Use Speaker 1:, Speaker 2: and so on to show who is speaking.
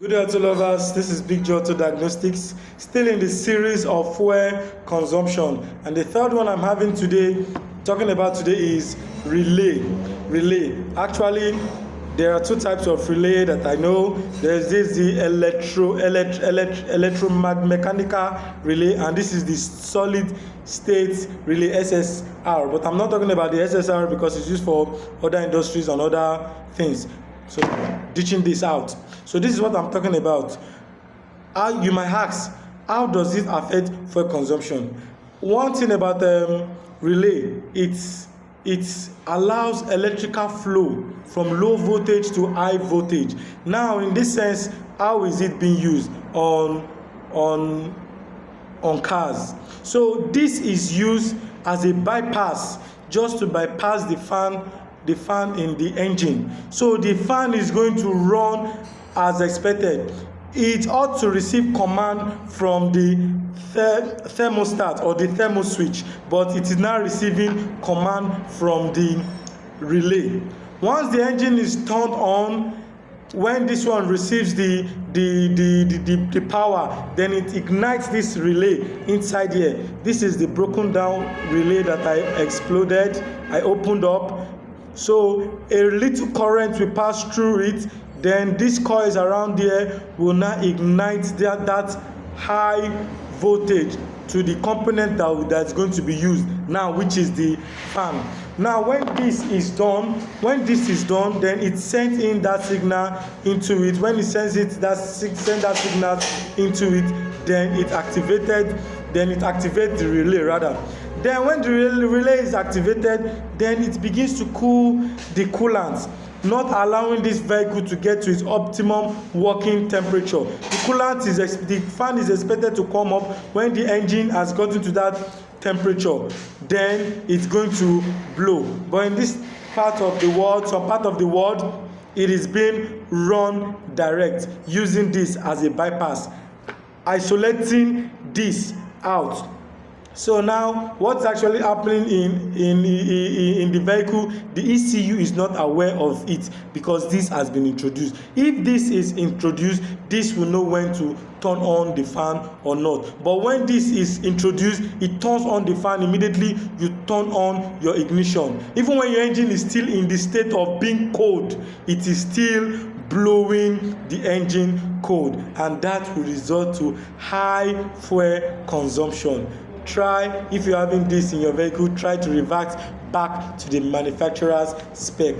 Speaker 1: Good day to lovers, this is Big Joe to Diagnostics, still in the series of fuel consumption. And the third one I'm having today, talking about today is relay. Actually, there are two types of relay that I know. There's the electromechanical relay, and this is the solid state relay SSR. But I'm not talking about the SSR because it's used for other industries and other things. So ditching this out. So this is what I'm talking about. You might ask, how does it affect fuel consumption? One thing about relay, it allows electrical flow from low voltage to high voltage. Now, in this sense, how is it being used on cars? So this is used as a bypass, just to bypass the fan in the engine. So the fan is going to run as expected. It ought to receive command from the thermostat or the thermo switch, but it is now receiving command from the relay. Once the engine is turned on, when this one receives the power, then it ignites this relay inside here. This is the broken down relay that I opened up. So a little current will pass through it, then these coils around there will now ignite that high voltage to the component that's going to be used now, which is the fan. Now when this is done, then it sends in that signal into it. When it sends that signal into it, then it activates the relay rather. Then when the relay is activated, then it begins to cool the coolant, not allowing this vehicle to get to its optimum working temperature. The fan is expected to come up when the engine has gotten to that temperature. Then it's going to blow. But in this part of the world, some part of the world, it is being run direct, using this as a bypass, isolating this out. So now what's actually happening in the vehicle, the ECU is not aware of it because this has been introduced. If this is introduced, this will know when to turn on the fan or not. But when this is introduced, it turns on the fan immediately. You turn on your ignition. Even when your engine is still in the state of being cold, it is still blowing the engine cold, and that will result to high fuel consumption. Try, if you're having this in your vehicle, try to revert back to the manufacturer's spec.